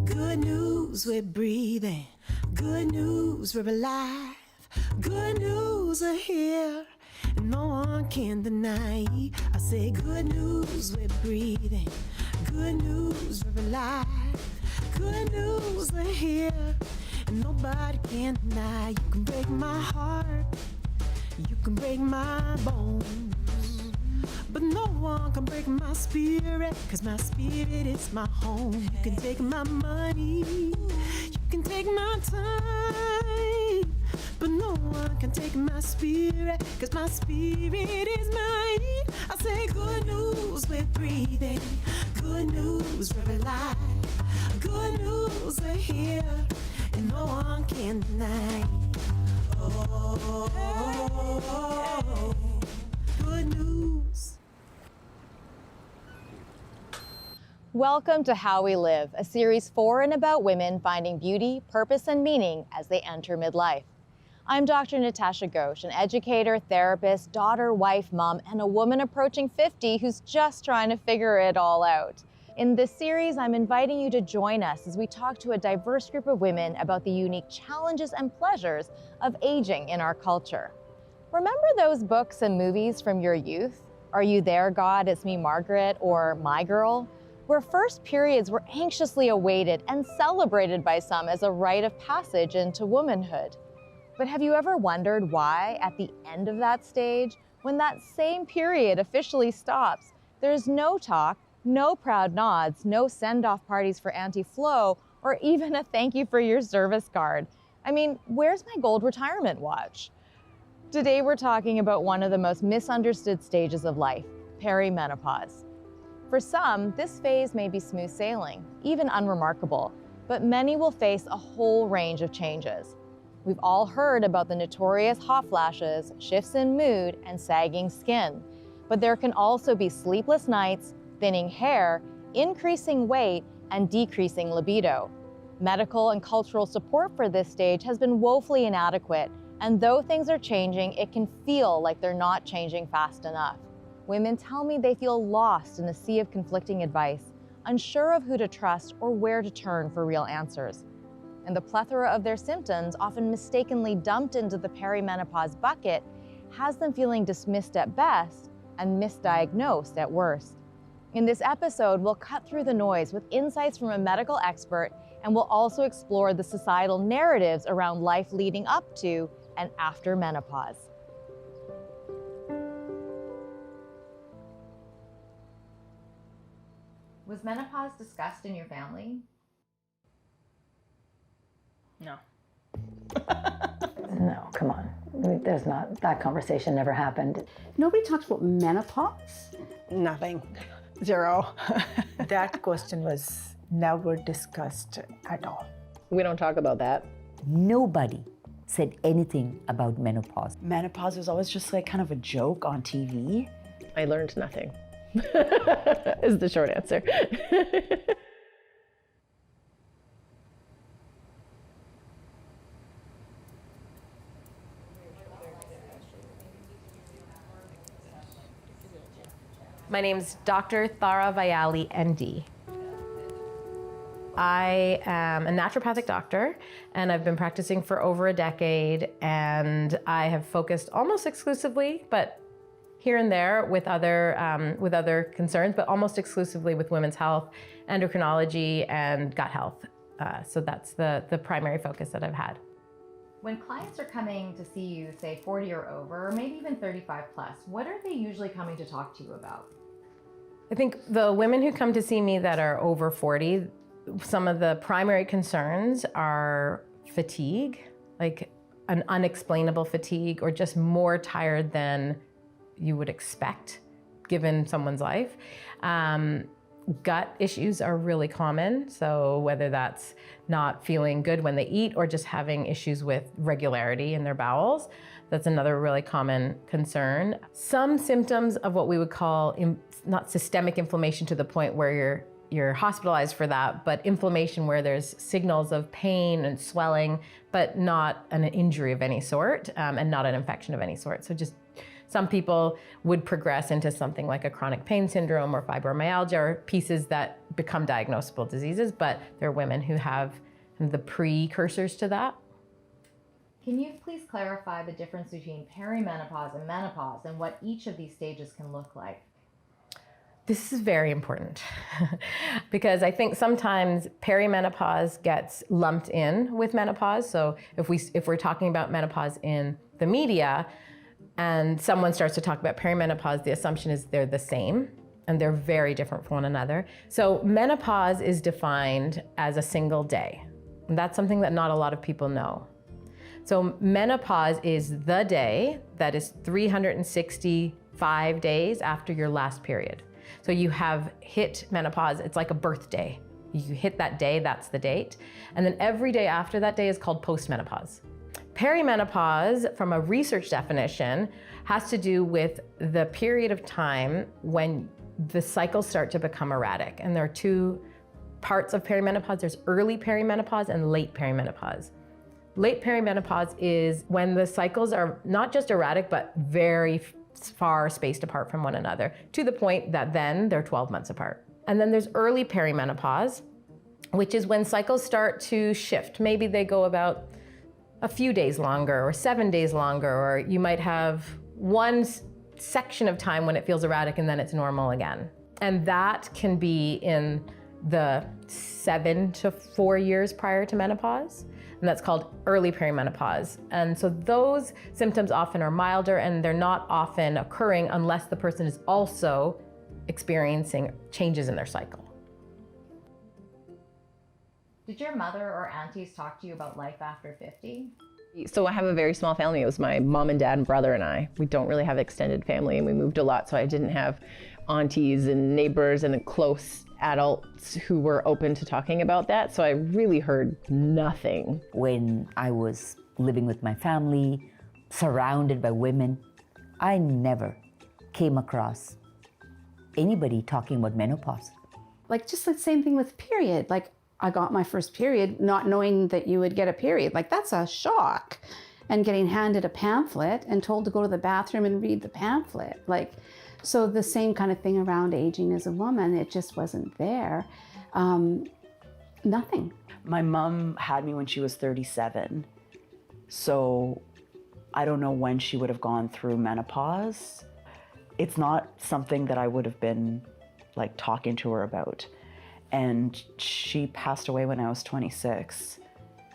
Good news, we're breathing. Good news, we're alive. Good news are here, and no one can deny. I say good news, we're breathing. Good news, we're alive. Good news are here, and nobody can deny. You can break my heart, you can break my bones, but no one can break my spirit, 'cause my spirit is my home. You can take my money, you can take my time, but no one can take my spirit, 'cause my spirit is mine. I say good news, we're breathing. Good news, we're alive. Good news are here, and no one can deny. Oh, good news. Welcome to How We Live, a series for and about women finding beauty, purpose, and meaning as they enter midlife. I'm Dr. Natasha Ghosh, an educator, therapist, daughter, wife, mom, and a woman approaching 50 who's just trying to figure it all out. In this series, I'm inviting you to join us as we talk to a diverse group of women about the unique challenges and pleasures of aging in our culture. Remember those books and movies from your youth? Are You There, God? It's Me, Margaret, or My Girl? Where first periods were anxiously awaited and celebrated by some as a rite of passage into womanhood. But have you ever wondered why, at the end of that stage, when that same period officially stops, there's no talk, no proud nods, no send-off parties for Auntie Flo, or even a thank you for your service card? I mean, where's my gold retirement watch? Today we're talking about one of the most misunderstood stages of life, perimenopause. For some, this phase may be smooth sailing, even unremarkable, but many will face a whole range of changes. We've all heard about the notorious hot flashes, shifts in mood, and sagging skin. But there can also be sleepless nights, thinning hair, increasing weight, and decreasing libido. Medical and cultural support for this stage has been woefully inadequate, and though things are changing, it can feel like they're not changing fast enough. Women tell me they feel lost in a sea of conflicting advice, unsure of who to trust or where to turn for real answers. And the plethora of their symptoms, often mistakenly dumped into the perimenopause bucket, has them feeling dismissed at best and misdiagnosed at worst. In this episode, we'll cut through the noise with insights from a medical expert, and we'll also explore the societal narratives around life leading up to and after menopause. Was menopause discussed in your family? No. No, come on. There's not, that conversation never happened. Nobody talks about menopause. Nothing. Zero. That question was never discussed at all. We don't talk about that. Nobody said anything about menopause. Menopause was always just like kind of a joke on TV. I learned nothing, is the short answer. My name's Dr. Thara Vayali, ND. I am a naturopathic doctor, and I've been practicing for over a decade, and I have focused almost exclusively, but here and there with other concerns, but almost exclusively with women's health, endocrinology, and gut health. So that's the primary focus that I've had. When clients are coming to see you, say 40 or over, or maybe even 35 plus, what are they usually coming to talk to you about? I think the women who come to see me that are over 40, some of the primary concerns are fatigue, like an unexplainable fatigue, or just more tired than you would expect given someone's life. Gut issues are really common. So whether that's not feeling good when they eat or just having issues with regularity in their bowels, that's another really common concern. Some symptoms of what we would call not systemic inflammation to the point where you're hospitalized for that, but inflammation where there's signals of pain and swelling, but not an injury of any sort, and not an infection of any sort. So just some people would progress into something like a chronic pain syndrome or fibromyalgia, or pieces that become diagnosable diseases, but there are women who have the precursors to that. Can you please clarify the difference between perimenopause and menopause and what each of these stages can look like? This is very important because I think sometimes perimenopause gets lumped in with menopause. So if we're talking about menopause in the media and someone starts to talk about perimenopause, the assumption is they're the same and they're very different from one another. So menopause is defined as a single day. And that's something that not a lot of people know. So menopause is the day that is 365 days after your last period. So you have hit menopause, it's like a birthday. You hit that day, that's the date. And then every day after that day is called postmenopause. Perimenopause, from a research definition, has to do with the period of time when the cycles start to become erratic. And there are two parts of perimenopause. There's early perimenopause and late perimenopause. Late perimenopause is when the cycles are not just erratic, but very far spaced apart from one another, to the point that then they're 12 months apart. And then there's early perimenopause, which is when cycles start to shift. Maybe they go about a few days longer or 7 days longer, or you might have one section of time when it feels erratic and then it's normal again. And that can be in the 7 to 4 years prior to menopause. And that's called early perimenopause. And so those symptoms often are milder and they're not often occurring unless the person is also experiencing changes in their cycle. Did your mother or aunties talk to you about life after 50? So I have a very small family. It was my mom and dad and brother and I. We don't really have extended family and we moved a lot, so I didn't have aunties and neighbors and close adults who were open to talking about that. So I really heard nothing. When I was living with my family, surrounded by women, I never came across anybody talking about menopause. Like just the same thing with period. Like I got my first period not knowing that you would get a period. Like that's a shock. And getting handed a pamphlet and told to go to the bathroom and read the pamphlet. Like, so the same kind of thing around aging as a woman, it just wasn't there. Nothing. My mom had me when she was 37. So I don't know when she would have gone through menopause. It's not something that I would have been like talking to her about. And she passed away when I was 26.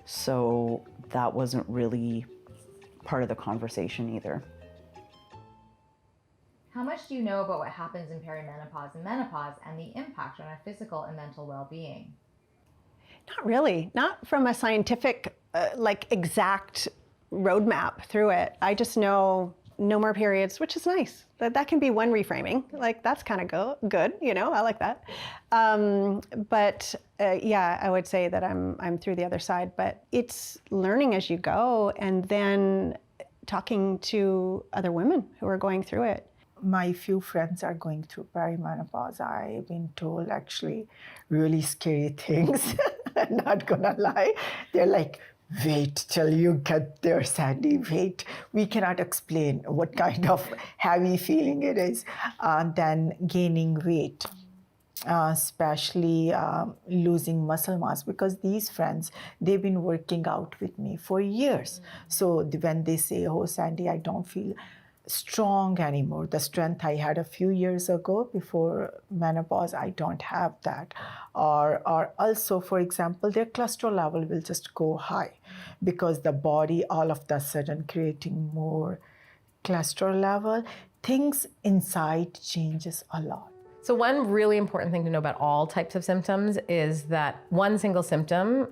So that wasn't really part of the conversation either. How much do you know about what happens in perimenopause and menopause and the impact on our physical and mental well-being? Not really, not from a scientific, exact roadmap through it. I just know no more periods, which is nice. That can be one reframing. Like that's kind of good, you know. I like that. Yeah, I would say that I'm through the other side. But it's learning as you go, and then talking to other women who are going through it. My few friends are going through perimenopause. I've been told actually really scary things. I'm not gonna lie. They're like, wait till you get there, Sandy, wait. We cannot explain what kind of heavy feeling it is. Then gaining weight, especially losing muscle mass, because these friends, they've been working out with me for years. So when they say, oh, Sandy, I don't feel strong anymore. The strength I had a few years ago before menopause, I don't have that. Or also, for example, their cholesterol level will just go high because the body all of a sudden creating more cholesterol level. Things inside changes a lot. So one really important thing to know about all types of symptoms is that one single symptom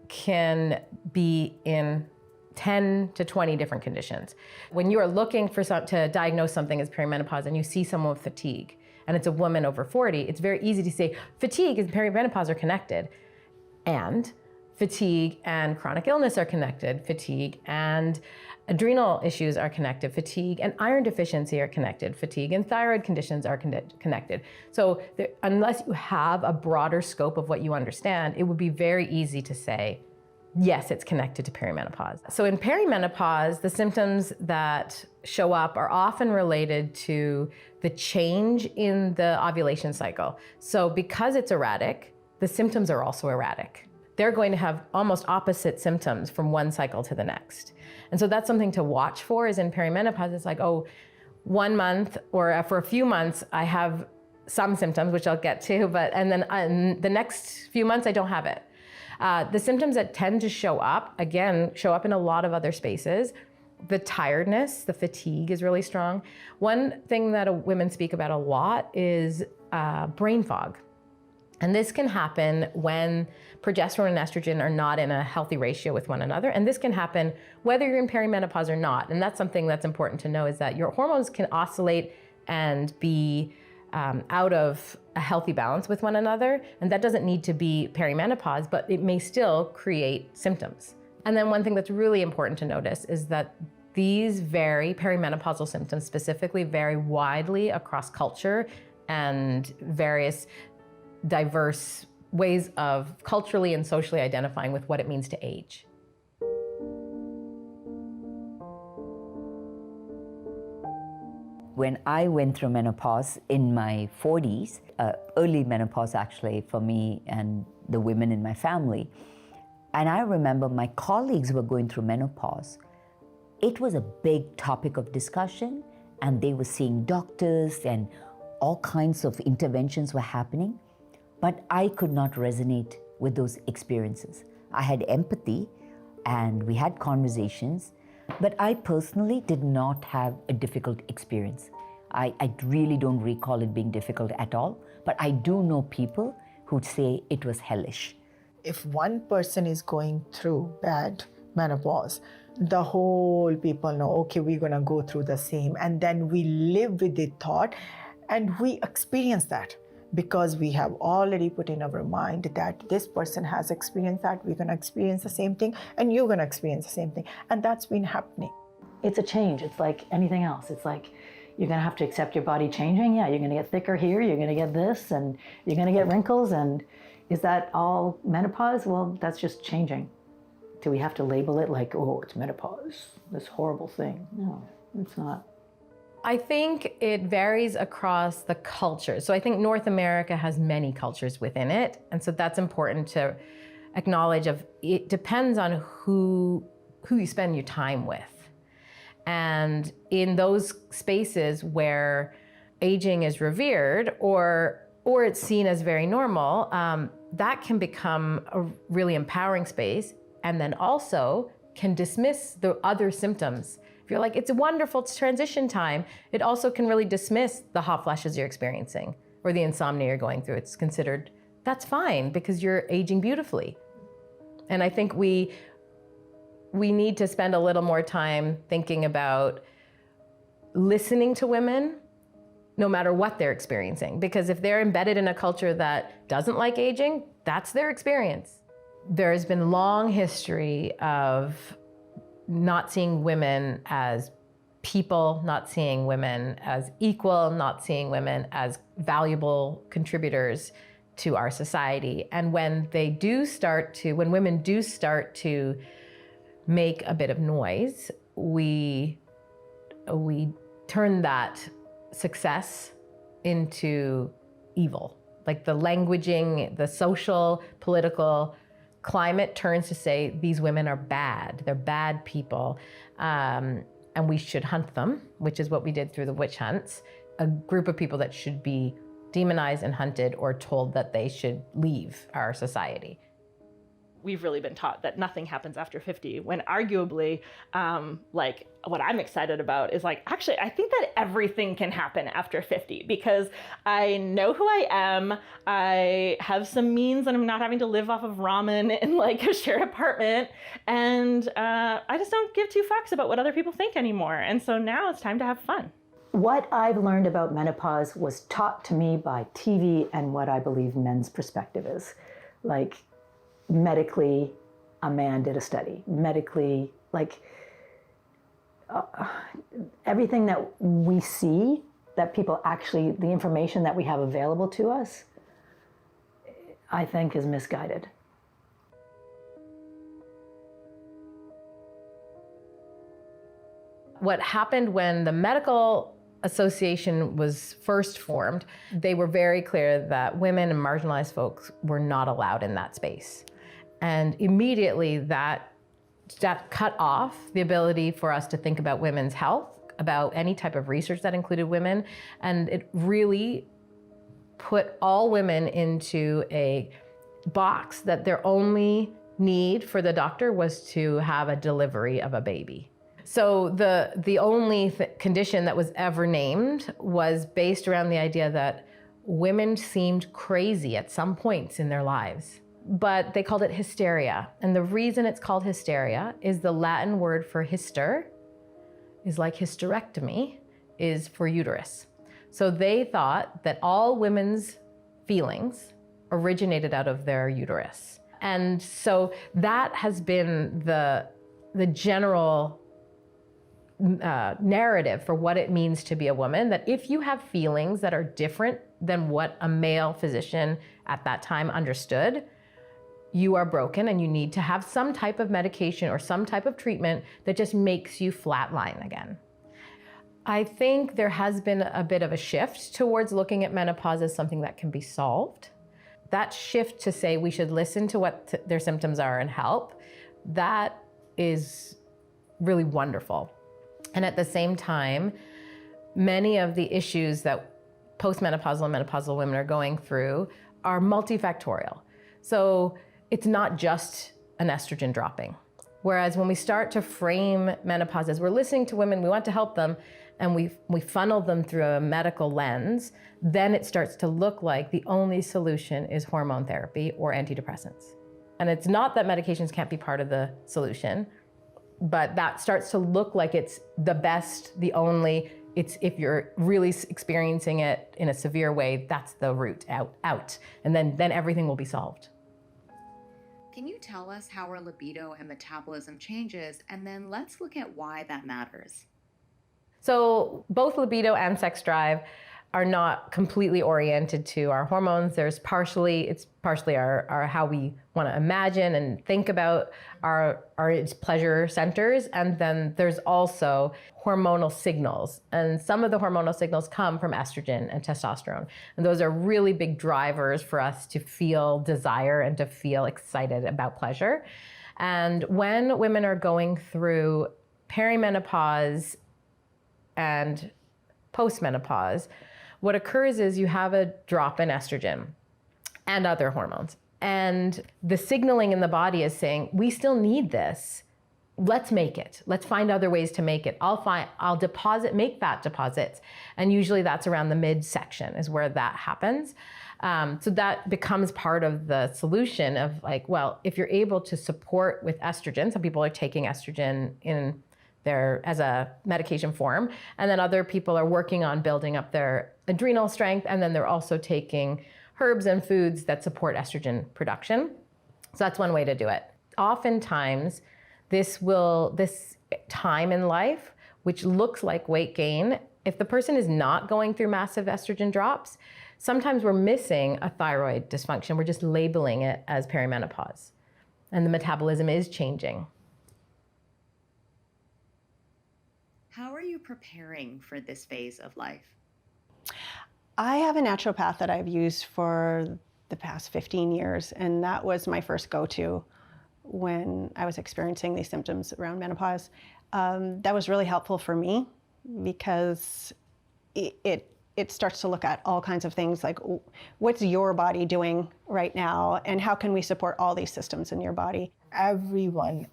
can be in 10 to 20 different conditions. When you are looking to diagnose something as perimenopause and you see someone with fatigue, and it's a woman over 40, it's very easy to say fatigue and perimenopause are connected. And fatigue and chronic illness are connected. Fatigue and adrenal issues are connected. Fatigue and iron deficiency are connected. Fatigue and thyroid conditions are connected. So unless you have a broader scope of what you understand, it would be very easy to say yes, it's connected to perimenopause. So in perimenopause, the symptoms that show up are often related to the change in the ovulation cycle. So because it's erratic, the symptoms are also erratic. They're going to have almost opposite symptoms from one cycle to the next. And so that's something to watch for, is in perimenopause, it's like, oh, 1 month or for a few months, I have some symptoms, which I'll get to, and then the next few months, I don't have it. The symptoms that tend to show up, again, show up in a lot of other spaces. The tiredness, the fatigue is really strong. One thing that women speak about a lot is brain fog. And this can happen when progesterone and estrogen are not in a healthy ratio with one another. And this can happen whether you're in perimenopause or not. And that's something that's important to know, is that your hormones can oscillate and be out of a healthy balance with one another. And that doesn't need to be perimenopause, but it may still create symptoms. And then one thing that's really important to notice is that these perimenopausal symptoms specifically vary widely across culture and various diverse ways of culturally and socially identifying with what it means to age. When I went through menopause in my 40s, early menopause actually for me and the women in my family, and I remember my colleagues were going through menopause, it was a big topic of discussion, and they were seeing doctors and all kinds of interventions were happening, but I could not resonate with those experiences. I had empathy and we had conversations, but I personally did not have a difficult experience. I really don't recall it being difficult at all, but I do know people who'd say it was hellish. If one person is going through bad menopause, the whole people know, okay, we're gonna go through the same. And then we live with the thought and we experience that because we have already put in our mind that this person has experienced that, we're gonna experience the same thing, and you're gonna experience the same thing. And that's been happening. It's a change. It's like anything else. It's like you're going to have to accept your body changing. Yeah, you're going to get thicker here, you're going to get this, and you're going to get wrinkles. And is that all menopause? Well, that's just changing. Do we have to label it like, oh, it's menopause, this horrible thing? No, it's not. I think it varies across the culture. So I think North America has many cultures within it. And so that's important to acknowledge. It depends on who you spend your time with. And in those spaces where aging is revered or it's seen as very normal, that can become a really empowering space, and then also can dismiss the other symptoms. If you're like, it's a wonderful transition time, it also can really dismiss the hot flashes you're experiencing or the insomnia you're going through. It's considered, that's fine because you're aging beautifully. And I think we need to spend a little more time thinking about listening to women, no matter what they're experiencing. Because if they're embedded in a culture that doesn't like aging, that's their experience. There's been long history of not seeing women as people, not seeing women as equal, not seeing women as valuable contributors to our society. And when women do start to make a bit of noise, we turn that success into evil. Like the languaging, the social, political climate turns to say these women are bad, they're bad people, and we should hunt them, which is what we did through the witch hunts, a group of people that should be demonized and hunted or told that they should leave our society. We've really been taught that nothing happens after 50, when arguably, like what I'm excited about is like, actually, I think that everything can happen after 50 because I know who I am. I have some means and I'm not having to live off of ramen in like a shared apartment. And I just don't give two fucks about what other people think anymore. And so now it's time to have fun. What I've learned about menopause was taught to me by TV and what I believe men's perspective is. Like, medically, a man did a study. Medically, like everything that we see, that people actually, the information that we have available to us, I think is misguided. what happened when the medical association was first formed, they were very clear that women and marginalized folks were not allowed in that space. And immediately that cut off the ability for us to think about women's health, about any type of research that included women. And it really put all women into a box that their only need for the doctor was to have a delivery of a baby. So the only condition that was ever named was based around the idea that women seemed crazy at some points in their lives. But they called it hysteria. And the reason it's called hysteria is the Latin word for hyster is like hysterectomy is for uterus. So they thought that all women's feelings originated out of their uterus. And so that has been the general narrative for what it means to be a woman, that if you have feelings that are different than what a male physician at that time understood, you are broken and you need to have some type of medication or some type of treatment that just makes you flatline again. I think there has been a bit of a shift towards looking at menopause as something that can be solved. That shift to say we should listen to what their symptoms are and help, that is really wonderful. And at the same time, many of the issues that postmenopausal and menopausal women are going through are multifactorial. So it's not just an estrogen dropping. Whereas when we start to frame menopause as we're listening to women, we want to help them, and we funnel them through a medical lens, then it starts to look like the only solution is hormone therapy or antidepressants. And it's not that medications can't be part of the solution, but that starts to look like it's the best, the only, it's if you're really experiencing it in a severe way, that's the route out. And then everything will be solved. Can you tell us how our libido and metabolism changes? And then let's look at why that matters. So both libido and sex drive are not completely oriented to our hormones. It's partially our how we want to imagine and think about our pleasure centers. And then there's also hormonal signals. And some of the hormonal signals come from estrogen and testosterone. And those are really big drivers for us to feel desire and to feel excited about pleasure. And when women are going through perimenopause and postmenopause, what occurs is you have a drop in estrogen and other hormones. And the signaling in the body is saying, we still need this. Let's make it. Let's find other ways to make it. I'll make fat deposits. And usually that's around the midsection is where that happens. So that becomes part of the solution of like, well, if you're able to support with estrogen, some people are taking estrogen in as a medication form. And then other people are working on building up their adrenal strength. And then they're also taking herbs and foods that support estrogen production. So that's one way to do it. Oftentimes, this time in life, which looks like weight gain, if the person is not going through massive estrogen drops, sometimes we're missing a thyroid dysfunction. We're just labeling it as perimenopause. And the metabolism is changing. How are you preparing for this phase of life? I have a naturopath that I've used for the past 15 years, and that was my first go-to when I was experiencing these symptoms around menopause. That was really helpful for me because it starts to look at all kinds of things like what's your body doing right now and how can we support all these systems in your body? Everyone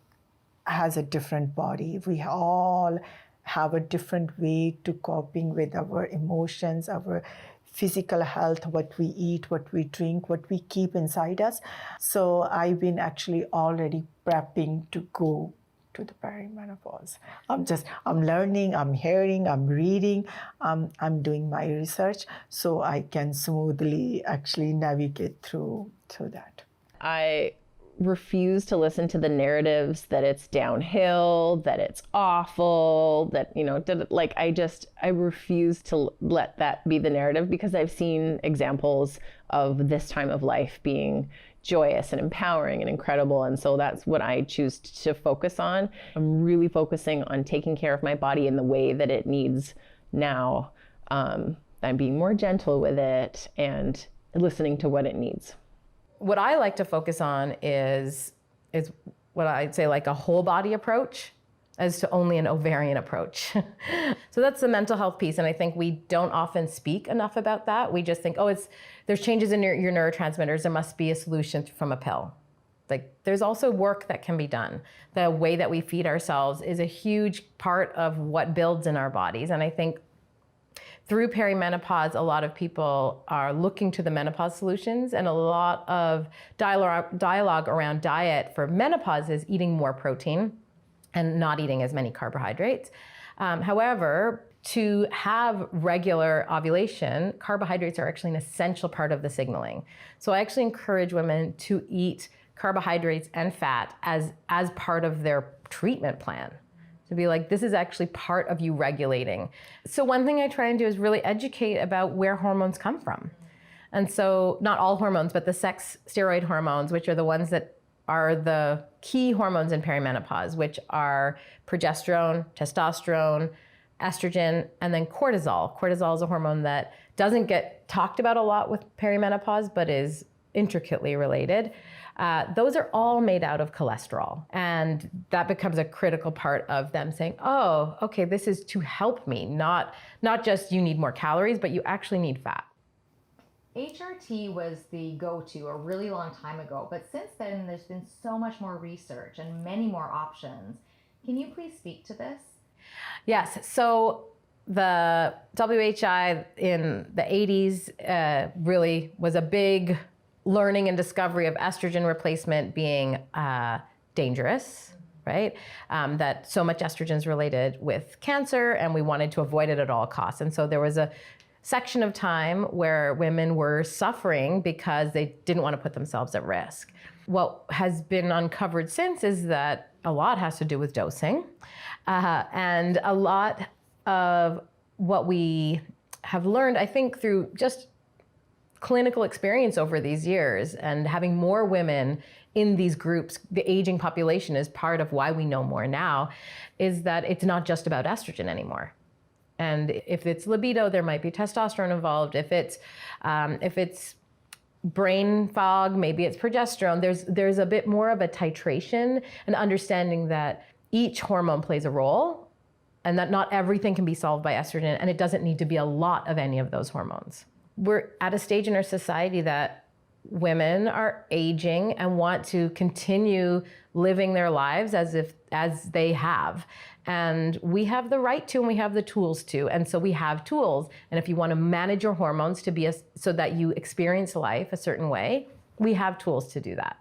has a different body. We all have a different way to coping with our emotions, our physical health, what we eat, what we drink, what we keep inside us. So I've been actually already prepping to go to the perimenopause. I'm learning, I'm hearing, I'm reading, I'm doing my research so I can smoothly actually navigate through that. I refuse to listen to the narratives that it's downhill, that it's awful, that, I refuse to let that be the narrative because I've seen examples of this time of life being joyous and empowering and incredible. And so that's what I choose to focus on. I'm really focusing on taking care of my body in the way that it needs now. I'm being more gentle with it and listening to what it needs. What I like to focus on is what I'd say like a whole body approach as to only an ovarian approach. So that's the mental health piece. And I think we don't often speak enough about that. We just think, oh, there's changes in your neurotransmitters. There must be a solution from a pill. Like there's also work that can be done. The way that we feed ourselves is a huge part of what builds in our bodies. And I think through perimenopause, a lot of people are looking to the menopause solutions, and a lot of dialogue around diet for menopause is eating more protein and not eating as many carbohydrates. However, to have regular ovulation, carbohydrates are actually an essential part of the signaling. So I actually encourage women to eat carbohydrates and fat as part of their treatment plan. To be like, this is actually part of you regulating. So one thing I try and do is really educate about where hormones come from. And so not all hormones, but the sex steroid hormones, which are the ones that are the key hormones in perimenopause, which are progesterone, testosterone, estrogen, and then cortisol. Cortisol is a hormone that doesn't get talked about a lot with perimenopause, but is intricately related. Those are all made out of cholesterol. And that becomes a critical part of them saying, oh, okay, this is to help me, not just you need more calories, but you actually need fat. HRT was the go-to a really long time ago, but since then there's been so much more research and many more options. Can you please speak to this? Yes, so the WHI in the 80s really was a big learning and discovery of estrogen replacement being dangerous, right? That so much estrogen is related with cancer, and we wanted to avoid it at all costs. And so there was a section of time where women were suffering because they didn't want to put themselves at risk. What has been uncovered since is that a lot has to do with dosing, and a lot of what we have learned, I think, through just clinical experience over these years and having more women in these groups, the aging population is part of why we know more now, is that it's not just about estrogen anymore. And if it's libido, there might be testosterone involved. If it's brain fog, maybe it's progesterone. There's a bit more of a titration and understanding that each hormone plays a role and that not everything can be solved by estrogen, and it doesn't need to be a lot of any of those hormones. We're at a stage in our society that women are aging and want to continue living their lives as they have. And we have the right to, and we have the tools to. And so we have tools. And if you want to manage your hormones to be so that you experience life a certain way, we have tools to do that.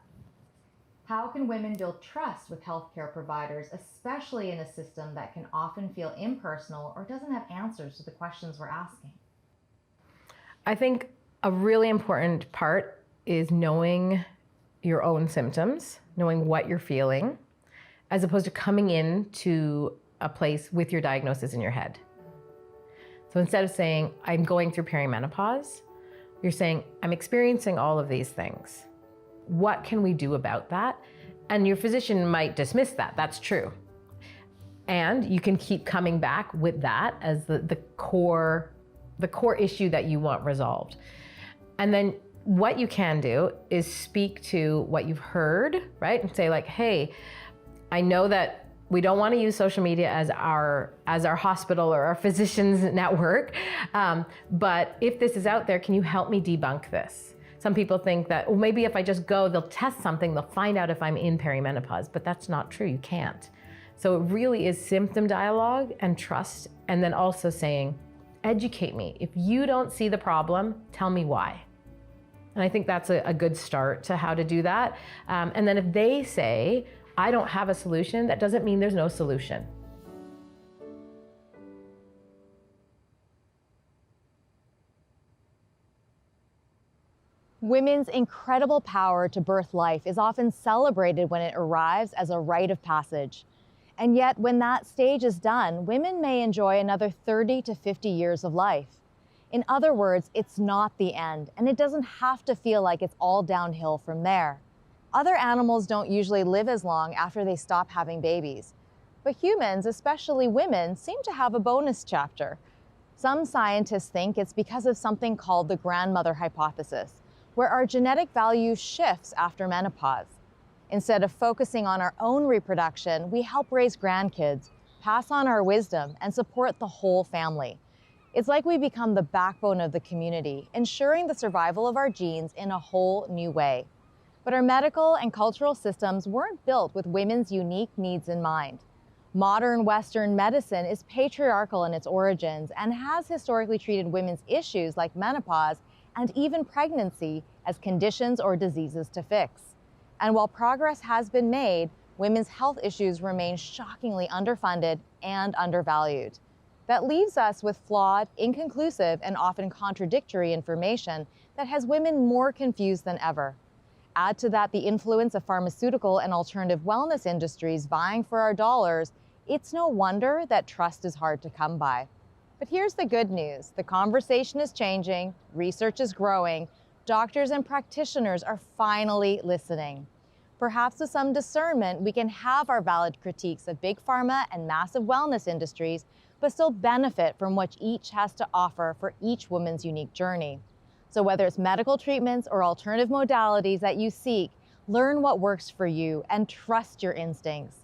How can women build trust with healthcare providers, especially in a system that can often feel impersonal or doesn't have answers to the questions we're asking? I think a really important part is knowing your own symptoms, knowing what you're feeling, as opposed to coming into a place with your diagnosis in your head. So instead of saying, I'm going through perimenopause, you're saying, I'm experiencing all of these things. What can we do about that? And your physician might dismiss that, that's true. And you can keep coming back with that as the core issue that you want resolved. And then what you can do is speak to what you've heard, right? And say like, hey, I know that we don't want to use social media as our hospital or our physician's network, but if this is out there, can you help me debunk this? Some people think that, well, maybe if I just go, they'll test something, they'll find out if I'm in perimenopause, but that's not true, you can't. So it really is symptom dialogue and trust, and then also saying, educate me. If you don't see the problem, tell me why. And I think that's a good start to how to do that. And then if they say, I don't have a solution, that doesn't mean there's no solution. Women's incredible power to birth life is often celebrated when it arrives as a rite of passage. And yet, when that stage is done, women may enjoy another 30 to 50 years of life. In other words, it's not the end, and it doesn't have to feel like it's all downhill from there. Other animals don't usually live as long after they stop having babies. But humans, especially women, seem to have a bonus chapter. Some scientists think it's because of something called the grandmother hypothesis, where our genetic value shifts after menopause. Instead of focusing on our own reproduction, we help raise grandkids, pass on our wisdom, and support the whole family. It's like we become the backbone of the community, ensuring the survival of our genes in a whole new way. But our medical and cultural systems weren't built with women's unique needs in mind. Modern Western medicine is patriarchal in its origins and has historically treated women's issues like menopause and even pregnancy as conditions or diseases to fix. And while progress has been made, women's health issues remain shockingly underfunded and undervalued. That leaves us with flawed, inconclusive, and often contradictory information that has women more confused than ever. Add to that the influence of pharmaceutical and alternative wellness industries vying for our dollars, it's no wonder that trust is hard to come by. But here's the good news. The conversation is changing, research is growing, doctors and practitioners are finally listening. Perhaps with some discernment, we can have our valid critiques of big pharma and massive wellness industries, but still benefit from what each has to offer for each woman's unique journey. So whether it's medical treatments or alternative modalities that you seek, learn what works for you and trust your instincts.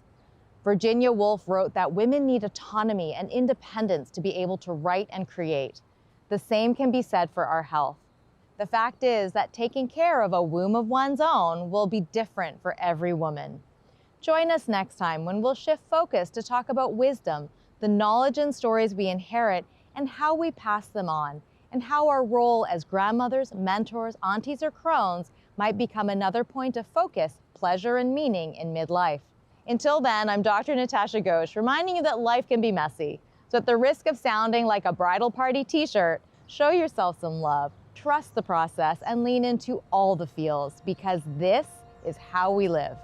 Virginia Woolf wrote that women need autonomy and independence to be able to write and create. The same can be said for our health. The fact is that taking care of a womb of one's own will be different for every woman. Join us next time when we'll shift focus to talk about wisdom, the knowledge and stories we inherit, and how we pass them on, and how our role as grandmothers, mentors, aunties, or crones might become another point of focus, pleasure, and meaning in midlife. Until then, I'm Dr. Natasha Ghosh, reminding you that life can be messy. So at the risk of sounding like a bridal party t-shirt, show yourself some love, trust the process, and lean into all the feels, because this is how we live.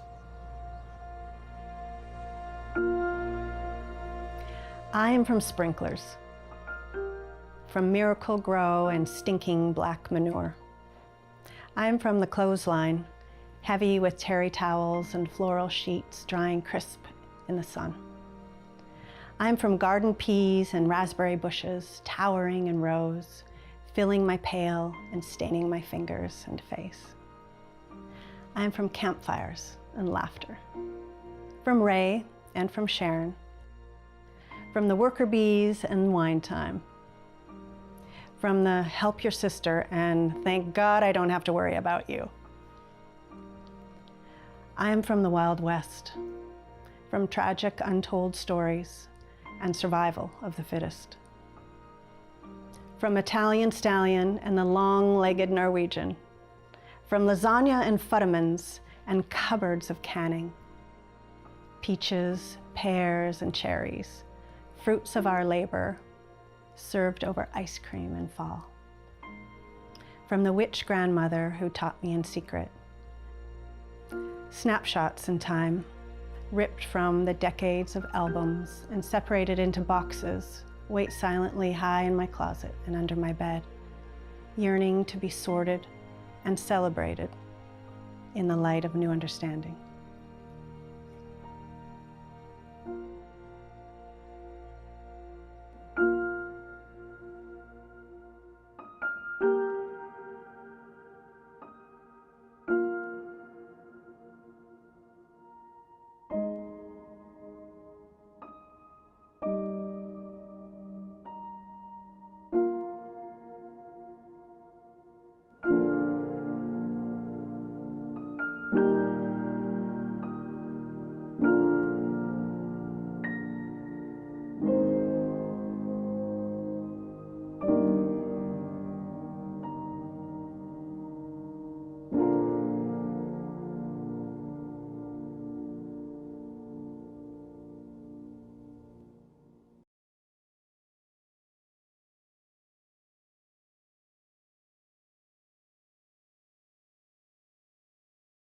I am from sprinklers, from Miracle Grow and stinking black manure. I am from the clothesline, heavy with terry towels and floral sheets drying crisp in the sun. I am from garden peas and raspberry bushes, towering in rows, filling my pail and staining my fingers and face. I am from campfires and laughter, from Ray and from Sharon, from the worker bees and wine time, from the help your sister and thank God I don't have to worry about you. I am from the Wild West, from tragic untold stories and survival of the fittest. From Italian stallion and the long-legged Norwegian, from lasagna and futtermans and cupboards of canning, peaches, pears, and cherries, fruits of our labor, served over ice cream in fall. From the witch grandmother who taught me in secret, snapshots in time, ripped from the decades of albums and separated into boxes, wait silently high in my closet and under my bed, yearning to be sorted and celebrated in the light of new understanding.